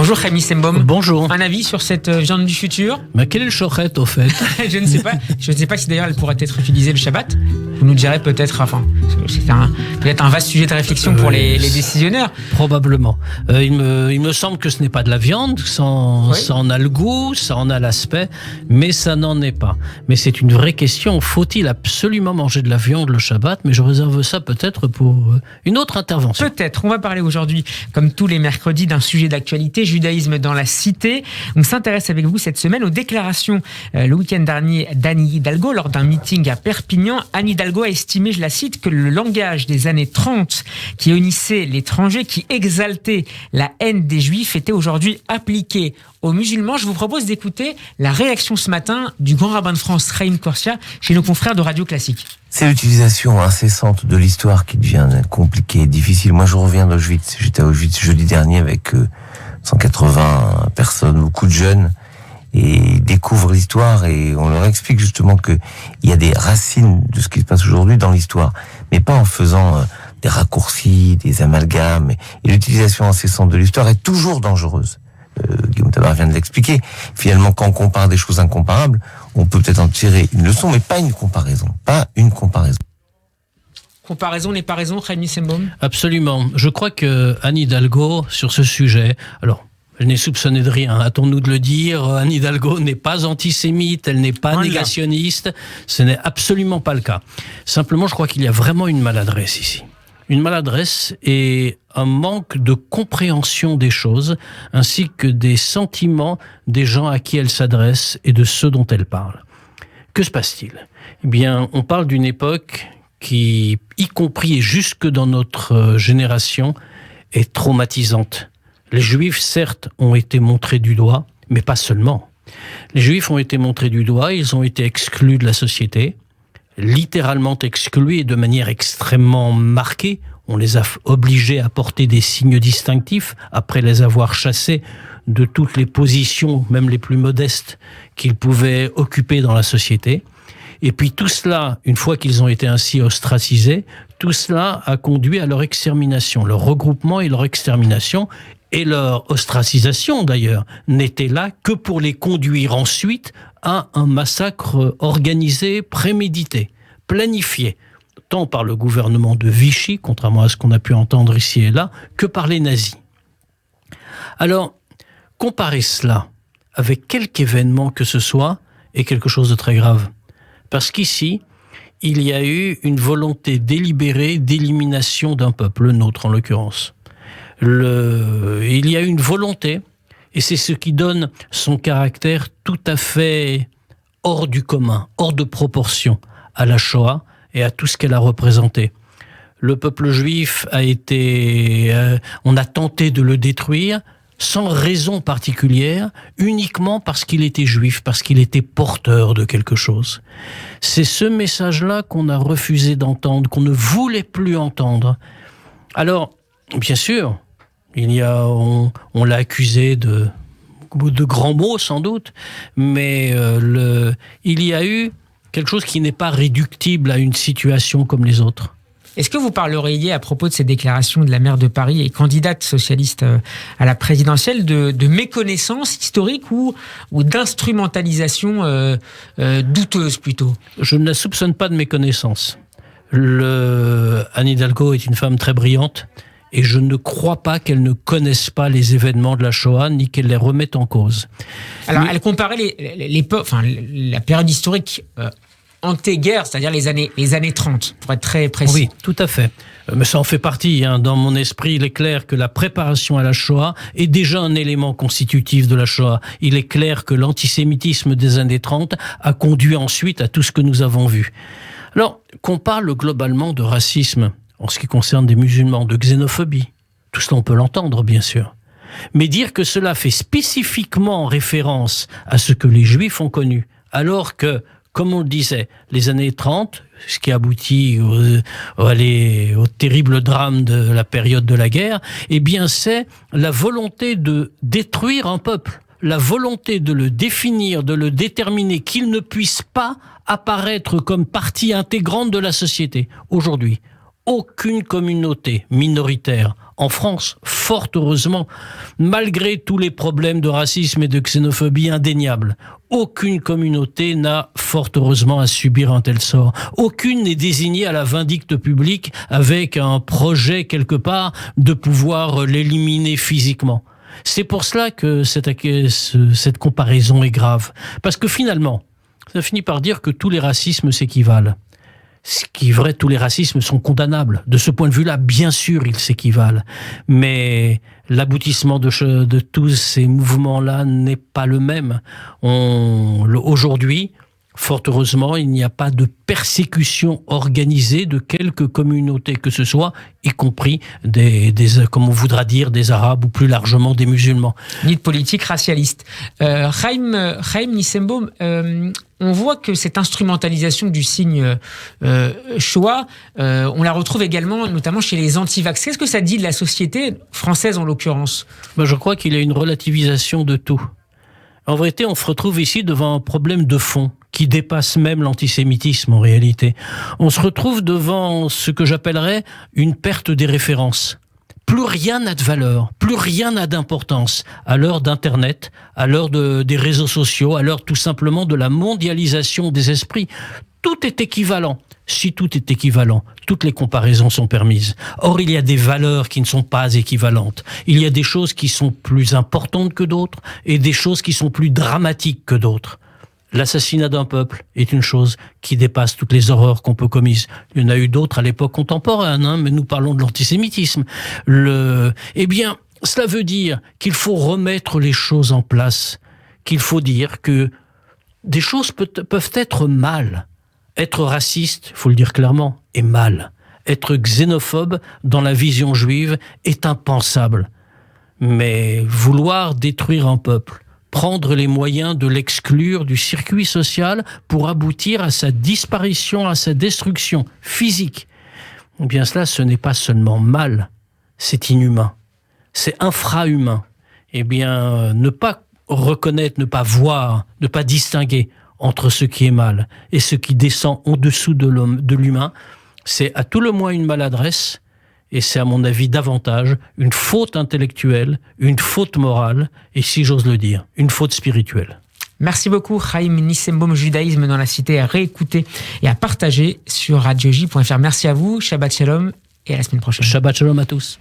Bonjour Rémi Sembom. Bonjour. Un avis sur cette viande du futur? Mais quelle est le chorette au fait? Je ne sais pas. Je ne sais pas si d'ailleurs elle pourrait être utilisée le Shabbat. Vous nous direz peut-être, c'est peut-être un vaste sujet de réflexion pour les décisionnaires. Probablement. Il me semble que ce n'est pas de la viande, ça en a le goût, ça en a l'aspect, mais ça n'en est pas. Mais c'est une vraie question. Faut-il absolument manger de la viande le Shabbat? Mais je réserve ça peut-être pour une autre intervention. Peut-être. On va parler aujourd'hui, comme tous les mercredis, d'un sujet d'actualité, judaïsme dans la cité. On s'intéresse avec vous cette semaine aux déclarations le week-end dernier d'Anne Hidalgo lors d'un meeting à Perpignan. Anne Hidalgo a estimé, je la cite, que le langage des années 30 qui unissait l'étranger, qui exaltait la haine des Juifs, était aujourd'hui appliqué aux musulmans. Je vous propose d'écouter la réaction ce matin du grand rabbin de France, Chaim Korsia, chez nos confrères de Radio Classique. C'est l'utilisation incessante de l'histoire qui devient compliquée, difficile. Moi, je reviens d'Auschwitz. J'étais à Auschwitz jeudi dernier avec 180 personnes, beaucoup de jeunes, et ils découvrent l'histoire et on leur explique justement que il y a des racines de ce qui se passe aujourd'hui dans l'histoire, mais pas en faisant des raccourcis, des amalgames. Et l'utilisation incessante de l'histoire est toujours dangereuse. Guillaume Tabar vient de l'expliquer. Finalement, quand on compare des choses incomparables, on peut peut-être en tirer une leçon, mais pas une comparaison. Pas une comparaison. Comparaison n'est pas raison, Rémi Sembom? Absolument. Je crois que Anne Hidalgo, sur ce sujet, alors, elle n'est soupçonnée de rien, hâtons-nous de le dire. Anne Hidalgo n'est pas antisémite, elle n'est pas négationniste. Ce n'est absolument pas le cas. Simplement, je crois qu'il y a vraiment une maladresse ici. Une maladresse et un manque de compréhension des choses, ainsi que des sentiments des gens à qui elle s'adresse et de ceux dont elle parle. Que se passe-t-il? Eh bien, on parle d'une époque qui, y compris et jusque dans notre génération, est traumatisante. Les Juifs, certes, ont été montrés du doigt, mais pas seulement. Les Juifs ont été montrés du doigt, ils ont été exclus de la société, littéralement exclus et de manière extrêmement marquée. On les a obligés à porter des signes distinctifs après les avoir chassés de toutes les positions, même les plus modestes, qu'ils pouvaient occuper dans la société. Et puis tout cela, une fois qu'ils ont été ainsi ostracisés, tout cela a conduit à leur extermination, leur regroupement et leur extermination. Et leur ostracisation, d'ailleurs, n'était là que pour les conduire ensuite à un massacre organisé, prémédité, planifié, tant par le gouvernement de Vichy, contrairement à ce qu'on a pu entendre ici et là, que par les nazis. Alors, comparer cela avec quelque événement que ce soit est quelque chose de très grave. Parce qu'ici, il y a eu une volonté délibérée d'élimination d'un peuple, le nôtre en l'occurrence. Il y a une volonté, et c'est ce qui donne son caractère tout à fait hors du commun, hors de proportion à la Shoah et à tout ce qu'elle a représenté. Le peuple juif on a tenté de le détruire sans raison particulière, uniquement parce qu'il était juif, parce qu'il était porteur de quelque chose. C'est ce message-là qu'on a refusé d'entendre, qu'on ne voulait plus entendre. Alors, bien sûr, on l'a accusé de grands mots sans doute, mais il y a eu quelque chose qui n'est pas réductible à une situation comme les autres. Est-ce que vous parleriez, à propos de ces déclarations de la maire de Paris et candidate socialiste à la présidentielle, de méconnaissance historique ou d'instrumentalisation douteuse plutôt? Je ne la soupçonne pas de méconnaissance. Anne Hidalgo est une femme très brillante. Et je ne crois pas qu'elle ne connaisse pas les événements de la Shoah, ni qu'elle les remette en cause. Alors, elle comparait la période historique ante-guerre, c'est-à-dire les années 30, pour être très précis. Oui, tout à fait. Mais ça en fait partie. Dans mon esprit, il est clair que la préparation à la Shoah est déjà un élément constitutif de la Shoah. Il est clair que l'antisémitisme des années 30 a conduit ensuite à tout ce que nous avons vu. Alors, qu'on parle globalement de racisme, en ce qui concerne des musulmans, de xénophobie. Tout cela, on peut l'entendre, bien sûr. Mais dire que cela fait spécifiquement référence à ce que les Juifs ont connu, alors que, comme on le disait, les années 30, ce qui aboutit au terrible drame de la période de la guerre, eh bien, c'est la volonté de détruire un peuple, la volonté de le définir, de le déterminer, qu'il ne puisse pas apparaître comme partie intégrante de la société. Aujourd'hui, aucune communauté minoritaire En France, fort heureusement, malgré tous les problèmes de racisme et de xénophobie indéniables, aucune communauté n'a fort heureusement à subir un tel sort. Aucune n'est désignée à la vindicte publique avec un projet quelque part de pouvoir l'éliminer physiquement. C'est pour cela que cette comparaison est grave. Parce que finalement, ça finit par dire que tous les racismes s'équivalent. Ce qui est vrai, tous les racismes sont condamnables. De ce point de vue-là, bien sûr, ils s'équivalent. Mais l'aboutissement de tous ces mouvements-là n'est pas le même. Aujourd'hui, fort heureusement, il n'y a pas de persécution organisée de quelque communauté que ce soit, y compris comme on voudra dire, des Arabes ou plus largement des musulmans. Ni de politique racialiste. Chaim Nissenbaum, on voit que cette instrumentalisation du signe Shoah, on la retrouve également, notamment chez les anti-vax. Qu'est-ce que ça dit de la société française en l'occurrence ? Je crois qu'il y a une relativisation de tout. En vérité, on se retrouve ici devant un problème de fond qui dépasse même l'antisémitisme en réalité. On se retrouve devant ce que j'appellerais une perte des références. Plus rien n'a de valeur, plus rien n'a d'importance à l'heure d'Internet, à l'heure des réseaux sociaux, à l'heure tout simplement de la mondialisation des esprits. Tout est équivalent. Si tout est équivalent, toutes les comparaisons sont permises. Or, il y a des valeurs qui ne sont pas équivalentes. Il y a des choses qui sont plus importantes que d'autres et des choses qui sont plus dramatiques que d'autres. L'assassinat d'un peuple est une chose qui dépasse toutes les horreurs qu'on peut commettre. Il y en a eu d'autres à l'époque contemporaine, mais nous parlons de l'antisémitisme. Eh bien, cela veut dire qu'il faut remettre les choses en place, qu'il faut dire que des choses peuvent être mal. Être raciste, il faut le dire clairement, est mal. Être xénophobe dans la vision juive est impensable. Mais vouloir détruire un peuple, prendre les moyens de l'exclure du circuit social pour aboutir à sa disparition, à sa destruction physique, eh bien cela, ce n'est pas seulement mal, c'est inhumain, c'est infrahumain. Eh bien, ne pas reconnaître, ne pas voir, ne pas distinguer entre ce qui est mal et ce qui descend en dessous de l'humain, c'est à tout le moins une maladresse et c'est à mon avis davantage une faute intellectuelle, une faute morale et si j'ose le dire, une faute spirituelle. Merci beaucoup Chaim Nissenbaum, Judaïsme dans la cité, à réécouter et à partager sur radioj.fr. Merci à vous, Shabbat Shalom et à la semaine prochaine. Shabbat Shalom à tous.